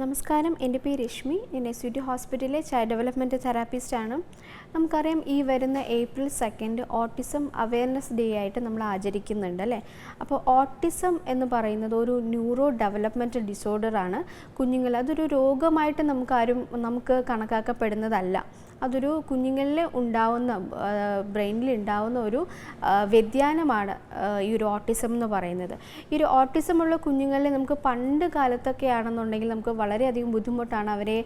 നമസ്കാരം, എൻ്റെ പേര് രശ്മി. ഞാൻ SUT ഹോസ്പിറ്റലിലെ ചൈൽഡ് ഡെവലപ്മെൻറ്റ് തെറാപ്പിസ്റ്റാണ്. നമുക്കറിയാം, ഈ വരുന്ന April 2 ഓട്ടിസം അവയർനെസ് ഡേ ആയിട്ട് നമ്മൾ ആചരിക്കുന്നുണ്ട് അല്ലേ. അപ്പോൾ ഓട്ടിസം എന്ന് പറയുന്നത് ഒരു ന്യൂറോ ഡെവലപ്മെൻറ്റ് ഡിസോർഡറാണ്. അതൊരു രോഗമായിട്ട് നമുക്ക് കണക്കാക്കപ്പെടുന്നതല്ല. അതൊരു കുഞ്ഞുങ്ങളിൽ ഉണ്ടാവുന്ന ബ്രെയിനിൽ ഉണ്ടാവുന്ന ഒരു വ്യതിയാനമാണ് ഈ ഒരു ഓട്ടിസം എന്ന് പറയുന്നത്. ഈ ഒരു ഓട്ടിസമുള്ള കുഞ്ഞുങ്ങളിൽ നമുക്ക് പണ്ട് കാലത്തൊക്കെ ആണെന്നുണ്ടെങ്കിൽ നമുക്ക് വളരെയധികം ബുദ്ധിമുട്ടാണ് അവരെ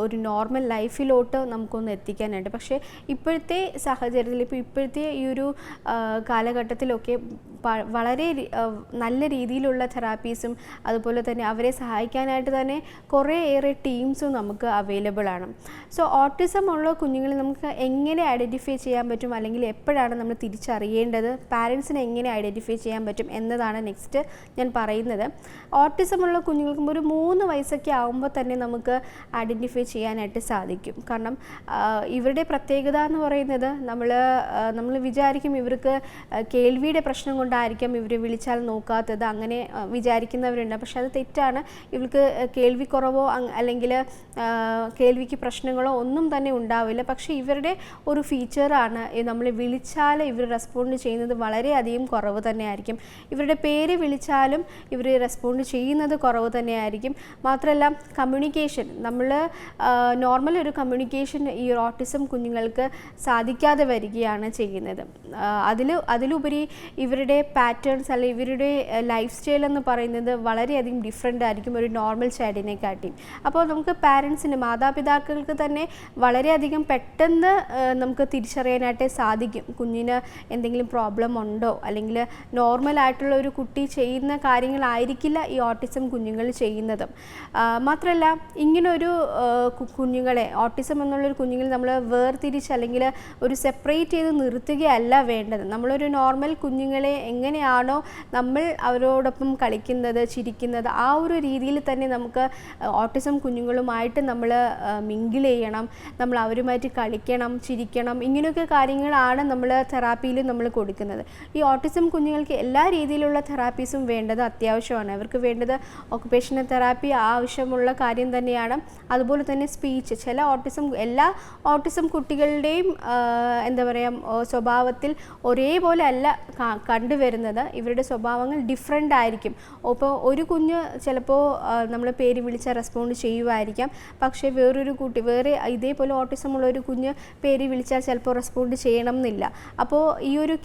ഒരു നോർമൽ ലൈഫിലോട്ട് നമുക്കൊന്ന് എത്തിക്കാനായിട്ട്. പക്ഷേ ഇപ്പോഴത്തെ സാഹചര്യത്തിൽ ഇപ്പോഴത്തെ ഈ ഒരു കാലഘട്ടത്തിലൊക്കെ വളരെ നല്ല രീതിയിലുള്ള തെറാപ്പീസും അതുപോലെ തന്നെ അവരെ സഹായിക്കാനായിട്ട് തന്നെ കുറേയേറെ ടീംസും നമുക്ക് അവൈലബിൾ ആണ്. സോ ഓട്ടിസം ഉള്ള കുഞ്ഞുങ്ങളെ നമുക്ക് എങ്ങനെ ഐഡൻറ്റിഫൈ ചെയ്യാൻ പറ്റും, അല്ലെങ്കിൽ എപ്പോഴാണ് നമ്മൾ തിരിച്ചറിയേണ്ടത്, പാരൻസിനെ എങ്ങനെ ഐഡൻറ്റിഫൈ ചെയ്യാൻ പറ്റും എന്നതാണ് നെക്സ്റ്റ് ഞാൻ പറയുന്നത്. ഓട്ടിസം ഉള്ള കുഞ്ഞുങ്ങൾക്ക് ഒരു 3 വയസ്സൊക്കെ ആകുമ്പോൾ തന്നെ നമുക്ക് ഐഡൻറ്റിഫൈ ചെയ്യാനായിട്ട് സാധിക്കും. കാരണം ഇവരുടെ പ്രത്യേകത എന്ന് പറയുന്നത് നമ്മൾ വിചാരിക്കും ഇവർക്ക് കേൾവിയുടെ പ്രശ്നം കൊണ്ടായിരിക്കും ഇവർ വിളിച്ചാൽ നോക്കാത്തത്, അങ്ങനെ വിചാരിക്കുന്നവരുണ്ട്. പക്ഷെ അത് തെറ്റാണ്. ഇവർക്ക് കേൾവി കുറവോ അല്ലെങ്കിൽ കേൾവിക്ക് പ്രശ്നങ്ങളോ ഒന്നും തന്നെ ഉണ്ടാവില്ല. പക്ഷേ ഇവരുടെ ഒരു ഫീച്ചറാണ് നമ്മൾ വിളിച്ചാൽ ഇവർ റെസ്പോണ്ട് ചെയ്യുന്നത് വളരെയധികം കുറവ് തന്നെയായിരിക്കും. ഇവരുടെ പേര് വിളിച്ചാലും ഇവർ റെസ്പോണ്ട് ചെയ്യുന്നത് കുറവ് തന്നെയായിരിക്കും. മാത്രമല്ല, കമ്മ്യൂണിക്കേഷൻ നോർമൽ ഒരു കമ്മ്യൂണിക്കേഷൻ ഈ ഓട്ടിസം കുഞ്ഞുങ്ങൾക്ക് സാധിക്കാതെ വരികയാണ് ചെയ്യുന്നത്. അതിലുപരി ഇവരുടെ പാറ്റേൺസ് അല്ലെങ്കിൽ ഇവരുടെ ലൈഫ് സ്റ്റൈൽ എന്ന് പറയുന്നത് വളരെയധികം ഡിഫറെൻ്റ് ആയിരിക്കും ഒരു നോർമൽ ചൈൽഡിനെ കാട്ടി. അപ്പോൾ നമുക്ക് പാരൻസിന്, മാതാപിതാക്കൾക്ക് തന്നെ വളരെയധികം പെട്ടെന്ന് നമുക്ക് തിരിച്ചറിയാനായിട്ട് സാധിക്കും കുഞ്ഞിന് എന്തെങ്കിലും പ്രോബ്ലം ഉണ്ടോ, അല്ലെങ്കിൽ നോർമലായിട്ടുള്ള ഒരു കുട്ടി ചെയ്യുന്ന കാര്യങ്ങളായിരിക്കില്ല ഈ ഓട്ടിസം കുഞ്ഞുങ്ങൾ ചെയ്യുന്നതും. മാത്രമല്ല, ഇങ്ങനൊരു കുഞ്ഞുങ്ങളെ ഓട്ടിസം എന്നുള്ളൊരു കുഞ്ഞുങ്ങളെ നമ്മൾ വേർതിരിച്ച് അല്ലെങ്കിൽ ഒരു സെപ്പറേറ്റ് ചെയ്ത് നിർത്തുകയല്ല വേണ്ടത്. നമ്മളൊരു നോർമൽ കുഞ്ഞുങ്ങളെ എങ്ങനെയാണോ നമ്മൾ അവരോടൊപ്പം കളിക്കുന്നത്, ചിരിക്കുന്നത്, ആ ഒരു രീതിയിൽ തന്നെ നമുക്ക് ഓട്ടിസം കുഞ്ഞുങ്ങളുമായിട്ട് നമ്മൾ മിങ്കിൾ ചെയ്യണം, നമ്മൾ അവരുമായിട്ട് കളിക്കണം, ചിരിക്കണം. ഇങ്ങനെയൊക്കെ കാര്യങ്ങളാണ് നമ്മൾ തെറാപ്പിയിൽ നമ്മൾ കൊടുക്കുന്നത്. ഈ ഓട്ടിസം കുഞ്ഞുങ്ങൾക്ക് എല്ലാ രീതിയിലുള്ള തെറാപ്പീസും വേണ്ടത് അത്യാവശ്യമാണ്. അവർക്ക് വേണ്ടത് ഓക്കുപേഷണൽ തെറാപ്പി ആവശ്യമുള്ള കാര്യം തന്നെയാണ്. അതുപോലെ തന്നെ സ്പീച്ച്, എല്ലാ ഓട്ടിസം കുട്ടികളുടെയും സ്വഭാവത്തിൽ ഒരേപോലെ അല്ല കണ്ടുവരുന്നത്. ഇവരുടെ സ്വഭാവങ്ങൾ ഡിഫറെൻ്റ് ആയിരിക്കും. അപ്പോൾ ഒരു കുഞ്ഞ് ചിലപ്പോൾ നമ്മൾ പേര് വിളിച്ചാൽ റെസ്പോണ്ട് ചെയ്യുമായിരിക്കാം. പക്ഷേ വേറൊരു കുട്ടി ഇതേപോലെ ഓട്ടിസം ഉള്ള ഒരു കുഞ്ഞ് പേര് വിളിച്ചാൽ ചിലപ്പോൾ റെസ്പോണ്ട് ചെയ്യണം എന്നില്ല. അപ്പോൾ ഈ ഒരു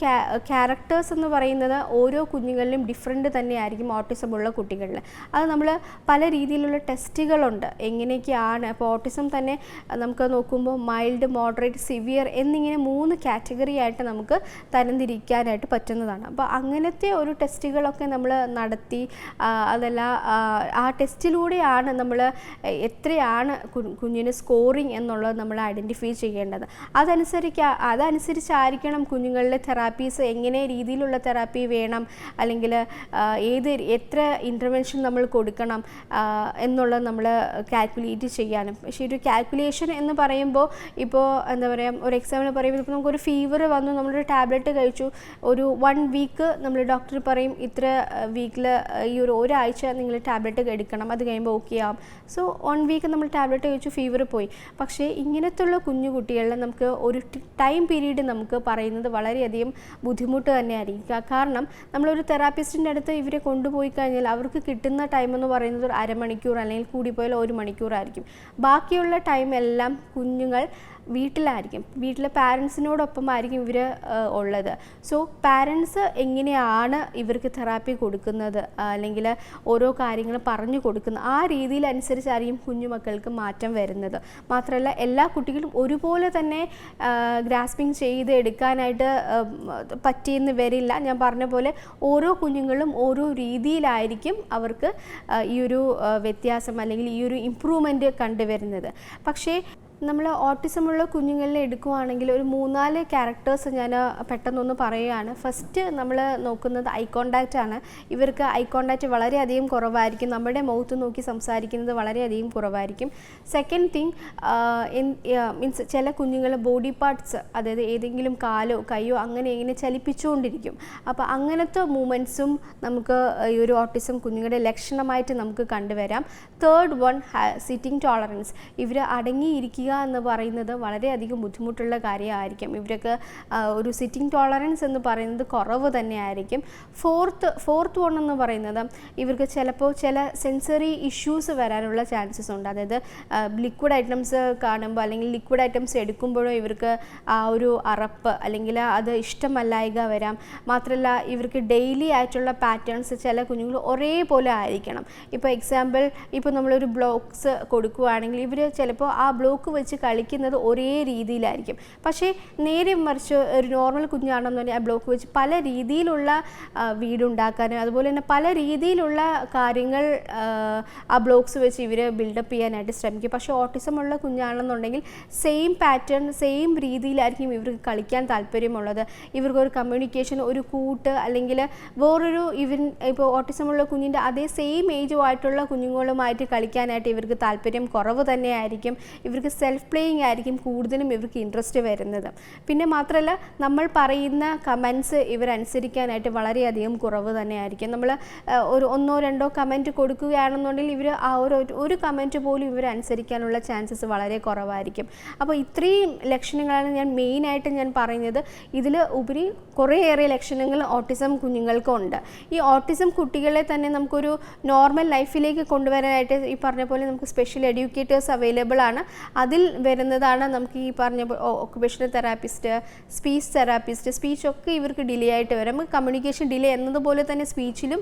ക്യാരക്ടേഴ്സ് എന്ന് പറയുന്നത് ഓരോ കുഞ്ഞുങ്ങളിലും ഡിഫറെൻ്റ് തന്നെയായിരിക്കും ഓട്ടിസം ഉള്ള കുട്ടികളിൽ. അത് നമ്മൾ പല രീതിയിലുള്ള ടെസ്റ്റുകളുണ്ട് എങ്ങനെയൊക്കെയാണ്. അപ്പോൾ ഓട്ടിസം തന്നെ നമുക്ക് നോക്കുമ്പോൾ മൈൽഡ്, മോഡറേറ്റ്, സിവിയർ എന്നിങ്ങനെ 3 കാറ്റഗറി ആയിട്ട് നമുക്ക് തരംതിരിക്കാനായിട്ട് പറ്റുന്നതാണ്. അപ്പോൾ അങ്ങനത്തെ ഒരു ടെസ്റ്റുകളൊക്കെ നമ്മൾ നടത്തി ആ ടെസ്റ്റിലൂടെയാണ് നമ്മൾ എത്രയാണ് കുഞ്ഞിന് സ്കോറിങ് എന്നുള്ളത് നമ്മൾ ഐഡൻറ്റിഫൈ ചെയ്യേണ്ടത്. അതനുസരിച്ചായിരിക്കണം കുഞ്ഞുങ്ങളിലെ തെറാപ്പീസ് എങ്ങനെ രീതിയിലുള്ള തെറാപ്പി വേണം, അല്ലെങ്കിൽ എത്ര ഇൻ്റർവെൻഷൻ നമ്മൾ കൊടുക്കണം എന്നുള്ളത് നമ്മൾ കാൽക്കുലേറ്റ് ചെയ്യാനും. പക്ഷേ ഒരു കാൽക്കുലേഷൻ എന്ന് പറയുമ്പോൾ ഇപ്പോൾ ഒരു എക്സാമ്പിൾ പറയുമ്പോൾ ഇപ്പോൾ നമുക്കൊരു ഫീവർ വന്നു, നമ്മളൊരു ടാബ്ലറ്റ് കഴിച്ചു, ഒരു 1 വീക്ക് നമ്മൾ ഡോക്ടർ പറയും ഇത്ര വീക്കിൽ ഈ ഒരാഴ്ച നിങ്ങൾ ടാബ്ലറ്റ് എടുക്കണം, അത് കഴിയുമ്പോൾ ഓക്കെ ആവും. സോ 1 വീക്ക് നമ്മൾ ടാബ്ലറ്റ് കഴിച്ചു, ഫീവർ പോയി. പക്ഷേ ഇങ്ങനത്തുള്ള കുഞ്ഞു കുട്ടികളിൽ നമുക്ക് ഒരു ടൈം പീരീഡ് നമുക്ക് പറയുന്നത് വളരെയധികം ബുദ്ധിമുട്ട് തന്നെയായിരിക്കും. കാരണം നമ്മളൊരു തെറാപ്പിസ്റ്റിൻ്റെ അടുത്ത് ഇവരെ കൊണ്ടുപോയി കഴിഞ്ഞാൽ അവർക്ക് കിട്ടുന്ന ടൈം എന്ന് പറയുന്നത് ഒരു അരമണിക്കൂർ അല്ലെങ്കിൽ കൂടിപ്പോയാൽ 1 മണിക്കൂറായിരിക്കും. ബാക്കിയുള്ള ടൈം എല്ലാം കുഞ്ഞുങ്ങൾ വീട്ടിലെ പാരൻസിനോടൊപ്പം ആയിരിക്കും ഇവർ ഉള്ളത്. സോ പാരൻസ് എങ്ങനെയാണ് ഇവർക്ക് തെറാപ്പി കൊടുക്കുന്നത്, അല്ലെങ്കിൽ ഓരോ കാര്യങ്ങൾ പറഞ്ഞു കൊടുക്കുന്നത്, ആ രീതിയിൽ അനുസരിച്ചായിരിക്കും കുഞ്ഞുമക്കൾക്ക് മാറ്റം വരുന്നത്. മാത്രമല്ല, എല്ലാ കുട്ടികളും ഒരുപോലെ തന്നെ ഗ്രാസ്പിംഗ് ചെയ്ത് എടുക്കാനായിട്ട് പറ്റിയെന്ന് വരില്ല. ഞാൻ പറഞ്ഞ പോലെ ഓരോ കുഞ്ഞുങ്ങളും ഓരോ രീതിയിലായിരിക്കും അവർക്ക് ഈ ഒരു വ്യത്യാസം അല്ലെങ്കിൽ ഈ ഒരു ഇമ്പ്രൂവ്മെൻറ്റ് കണ്ടുവരുന്നത്. പക്ഷേ നമ്മൾ ഓട്ടിസമുള്ള കുഞ്ഞുങ്ങളെ എടുക്കുകയാണെങ്കിൽ ഒരു 3-4 ക്യാരക്ടേഴ്സ് ഞാൻ പെട്ടെന്നൊന്ന് പറയുകയാണ്. ഫസ്റ്റ് നമ്മൾ നോക്കുന്നത് ഐ കോണ്ടാക്റ്റ് ആണ്. ഇവർക്ക് ഐ കോണ്ടാക്റ്റ് വളരെയധികം കുറവായിരിക്കും, നമ്മുടെ മുഖത്ത് നോക്കി സംസാരിക്കുന്നത് വളരെയധികം കുറവായിരിക്കും. സെക്കൻഡ് തിങ് മീൻസ് ചില കുഞ്ഞുങ്ങൾ ബോഡി പാർട്സ്, അതായത് ഏതെങ്കിലും കാലോ കൈയോ അങ്ങനെ ഇങ്ങനെ ചലിപ്പിച്ചുകൊണ്ടിരിക്കും. അപ്പോൾ അങ്ങനത്തെ മൂമെൻറ്റ്സും നമുക്ക് ഈ ഒരു ഓട്ടിസം കുഞ്ഞുങ്ങളുടെ ലക്ഷണമായിട്ട് നമുക്ക് കണ്ടുവരാം. Third one sitting tolerance. ഇവർ അടങ്ങിയിരിക്കുക എന്ന് പറയുന്നത് വളരെയധികം ബുദ്ധിമുട്ടുള്ള കാര്യമായിരിക്കും. ഇവർക്ക് ഒരു സിറ്റിംഗ് ടോളറൻസ് എന്ന് പറയുന്നത് കുറവ് തന്നെയായിരിക്കും. ഫോർത്ത് വൺ എന്ന് പറയുന്നത് ഇവർക്ക് ചിലപ്പോൾ ചില സെൻസറി ഇഷ്യൂസ് വരാനുള്ള ചാൻസസ് ഉണ്ട്. അതായത് ലിക്വിഡ് ഐറ്റംസ് കാണുമ്പോൾ അല്ലെങ്കിൽ ലിക്വിഡ് ഐറ്റംസ് എടുക്കുമ്പോഴോ ഇവർക്ക് ആ ഒരു അറപ്പ് അല്ലെങ്കിൽ അത് ഇഷ്ടമല്ലായ്ക വരാം. മാത്രമല്ല ഇവർക്ക് ഡെയിലി ആയിട്ടുള്ള പാറ്റേൺസ് ചില കുഞ്ഞുങ്ങൾ ഒരേപോലെ ആയിരിക്കണം. ഇപ്പോൾ എക്സാമ്പിൾ, ഇപ്പോൾ നമ്മളൊരു ബ്ലോക്സ് കൊടുക്കുകയാണെങ്കിൽ ഇവർ ചിലപ്പോൾ ആ ബ്ലോക്ക് വെച്ച് കളിക്കുന്നത് ഒരേ രീതിയിലായിരിക്കും. പക്ഷേ നേരെ മറിച്ച് ഒരു നോർമൽ കുഞ്ഞാണെന്ന് പറഞ്ഞാൽ ആ ബ്ലോക്ക് വെച്ച് പല രീതിയിലുള്ള വീടുണ്ടാക്കാനും അതുപോലെ തന്നെ പല രീതിയിലുള്ള കാര്യങ്ങൾ ആ ബ്ലോക്സ് വെച്ച് ഇവർ ബിൽഡപ്പ് ചെയ്യാനായിട്ട് ശ്രമിക്കും. പക്ഷേ ഓട്ടിസം ഉള്ള കുഞ്ഞാണെന്നുണ്ടെങ്കിൽ സെയിം പാറ്റേൺ സെയിം രീതിയിലായിരിക്കും ഇവർക്ക് കളിക്കാൻ താല്പര്യമുള്ളത്. ഇവർക്കൊരു കമ്മ്യൂണിക്കേഷൻ, ഒരു കൂട്ട് അല്ലെങ്കിൽ വേറൊരു ഇപ്പോൾ ഓട്ടിസം ഉള്ള കുഞ്ഞിൻ്റെ അതേ സെയിം ഏജുമായിട്ടുള്ള കുഞ്ഞുങ്ങളുമായിട്ട് കളിക്കാനായിട്ട് ഇവർക്ക് താല്പര്യം കുറവ് തന്നെയായിരിക്കും. ഇവർക്ക് സെൽഫ് പ്ലേയിങ് ആയിരിക്കും കൂടുതലും ഇവർക്ക് ഇൻട്രസ്റ്റ് വരുന്നത്. പിന്നെ മാത്രമല്ല നമ്മൾ പറയുന്ന കമൻറ്റ്സ് ഇവരനുസരിക്കാനായിട്ട് വളരെയധികം കുറവ് തന്നെയായിരിക്കും. നമ്മൾ ഒരു 1-2 കമൻറ്റ് കൊടുക്കുകയാണെന്നുണ്ടെങ്കിൽ ഇവർ ആ ഒരു കമൻറ്റ് പോലും ഇവരനുസരിക്കാനുള്ള ചാൻസസ് വളരെ കുറവായിരിക്കും. അപ്പോൾ ഇത്രയും ലക്ഷണങ്ങളാണ് ഞാൻ മെയിനായിട്ട് ഞാൻ പറയുന്നത്. ഇതിൽ ഉപരി കുറേയേറെ ലക്ഷണങ്ങൾ ഓട്ടിസം കുഞ്ഞുങ്ങൾക്കുണ്ട്. ഈ ഓട്ടിസം കുട്ടികളെ തന്നെ നമുക്കൊരു നോർമൽ ലൈഫിലേക്ക് കൊണ്ടുവരാനായിട്ട് ഈ പറഞ്ഞ പോലെ നമുക്ക് സ്പെഷ്യൽ എഡ്യൂക്കേറ്റേഴ്സ് അവൈലബിൾ ആണ്. അതിൽ വരുന്നതാണ് നമുക്ക് ഈ പറഞ്ഞ ഒക്കുപേഷണൽ തെറാപ്പിസ്റ്റ്, സ്പീച്ച് തെറാപ്പിസ്റ്റ്. സ്പീച്ചൊക്കെ ഇവർക്ക് ഡിലേ ആയിട്ട് വരാം. കമ്മ്യൂണിക്കേഷൻ ഡിലേ എന്നതുപോലെ തന്നെ സ്പീച്ചിലും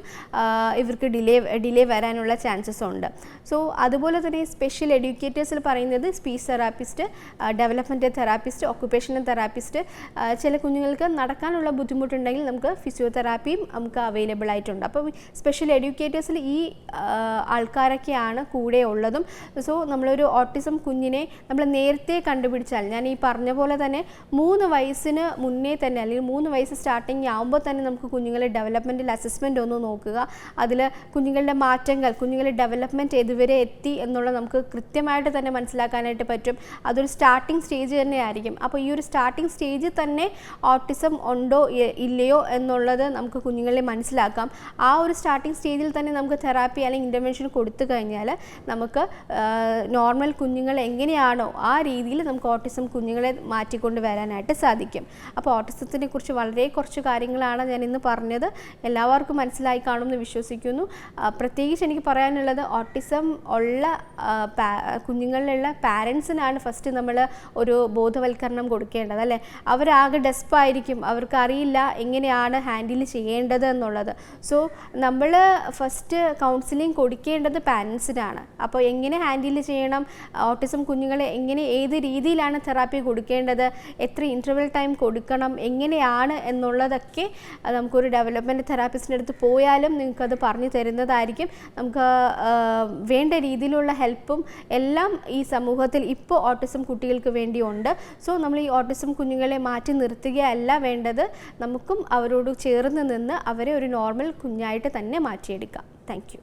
ഇവർക്ക് ഡിലേ വരാനുള്ള ചാൻസസ് ഉണ്ട്. സോ അതുപോലെ തന്നെ സ്പെഷ്യൽ എഡ്യൂക്കേറ്റേഴ്സിൽ പറയുന്നത് speech therapist, development therapist, occupational therapist. ചില കുഞ്ഞുങ്ങൾക്ക് നടക്കാനുള്ള ബുദ്ധിമുട്ടുണ്ടെങ്കിൽ നമുക്ക് ഫിസിയോതെറാപ്പിയും നമുക്ക് അവൈലബിൾ ആയിട്ടുണ്ട്. അപ്പോൾ സ്പെഷ്യൽ എഡ്യൂക്കേറ്റേഴ്സിൽ ഈ ആൾക്കാരൊക്കെയാണ് കൂടെ ഉള്ളതും. സോ നമ്മളൊരു ഓട്ടിസം കുഞ്ഞിനെ നമ്മൾ നേരത്തെ കണ്ടുപിടിച്ചാൽ, ഞാൻ ഈ പറഞ്ഞ പോലെ തന്നെ 3 വയസ്സിന് മുന്നേ തന്നെ അല്ലെങ്കിൽ 3 വയസ്സ് സ്റ്റാർട്ടിങ് ആകുമ്പോൾ തന്നെ നമുക്ക് കുഞ്ഞുങ്ങളെ ഡെവലപ്മെൻറ്റൽ അസസ്മെൻ്റ് ഒന്ന് നോക്കുക. അതിൽ കുഞ്ഞുങ്ങളുടെ മാറ്റങ്ങൾ, കുഞ്ഞുങ്ങളുടെ ഡെവലപ്മെൻറ്റ് ഏതുവരെ എത്തി എന്നുള്ളത് നമുക്ക് കൃത്യമായിട്ട് തന്നെ മനസ്സിലാക്കാനായിട്ട് പറ്റും. അതൊരു സ്റ്റാർട്ടിംഗ് സ്റ്റേജ് തന്നെയായിരിക്കും. അപ്പോൾ ഈ ഒരു സ്റ്റാർട്ടിംഗ് സ്റ്റേജിൽ തന്നെ ഓട്ടിസം ഉണ്ടോ ഇല്ലയോ എന്നുള്ളത് നമുക്ക് കുഞ്ഞുങ്ങളെ മനസ്സിലാക്കാം. ആ ഒരു സ്റ്റാർട്ടിംഗ് സ്റ്റേജിൽ തന്നെ നമുക്ക് തെറാപ്പി അല്ലെങ്കിൽ ഇൻ്റർവെൻഷൻ കൊടുത്തു കഴിഞ്ഞാൽ നമുക്ക് നോർമൽ കുഞ്ഞുങ്ങൾ എങ്ങനെയാണോ ആ രീതിയിൽ നമുക്ക് ഓട്ടിസം കുഞ്ഞുങ്ങളെ മാറ്റിക്കൊണ്ട് വരാനായിട്ട് സാധിക്കും. അപ്പോൾ ഓട്ടിസത്തിനെ കുറിച്ച് വളരെ കുറച്ച് കാര്യങ്ങളാണ് ഞാൻ ഇന്ന് പറഞ്ഞത്. എല്ലാവർക്കും മനസ്സിലായി കാണുമെന്ന് വിശ്വസിക്കുന്നു. പ്രത്യേകിച്ച് എനിക്ക് പറയാനുള്ളത് ഓട്ടിസം ഉള്ള കുഞ്ഞുങ്ങളിലുള്ള പാരൻസിനാണ് ഫസ്റ്റ് നമ്മൾ ഒരു ബോധവൽക്കരണം കൊടുക്കേണ്ടത്, അല്ലേ? അവരാകെ ഡെസ്പായിരിക്കും, അവർക്ക് അറിയില്ല എങ്ങനെയാണ് ഹാൻഡിൽ ചെയ്യേണ്ടത് എന്നുള്ളത്. സോ നമ്മൾ ഫസ്റ്റ് കൗൺസിലിംഗ് കൊടുക്കേണ്ടത് പാരൻസിനാണ്. അപ്പോൾ എങ്ങനെ ഹാൻഡിൽ ചെയ്യണം, ഓട്ടിസം കുഞ്ഞുങ്ങളെ എങ്ങനെ ഏത് രീതിയിലാണ് തെറാപ്പി കൊടുക്കേണ്ടത്, എത്ര ഇൻ്റർവെൽ ടൈം കൊടുക്കണം, എങ്ങനെയാണ് എന്നുള്ളതൊക്കെ നമുക്കൊരു ഡെവലപ്മെൻറ്റ് തെറാപ്പിസ്റ്റിൻ്റെ അടുത്ത് പോയാലും നിങ്ങൾക്കത് പറഞ്ഞു തരുന്നതായിരിക്കും. നമുക്ക് വേണ്ട രീതിയിലുള്ള ഹെൽപ്പും എല്ലാം ഈ സമൂഹത്തിൽ ഇപ്പോൾ ഓട്ടിസം കുട്ടികൾക്ക് വേണ്ടിയുണ്ട്. സോ നമ്മൾ ഈ ഓട്ടിസം കുഞ്ഞുങ്ങളെ മാറ്റി നിർത്തുകയല്ല വേണ്ടത്, നമുക്കും അവരോട് ചേർന്ന് നിന്ന് അവരെ ഒരു നോർമൽ കുഞ്ഞായിട്ട് തന്നെ മാറ്റിയെടുക്കാം. Thank you.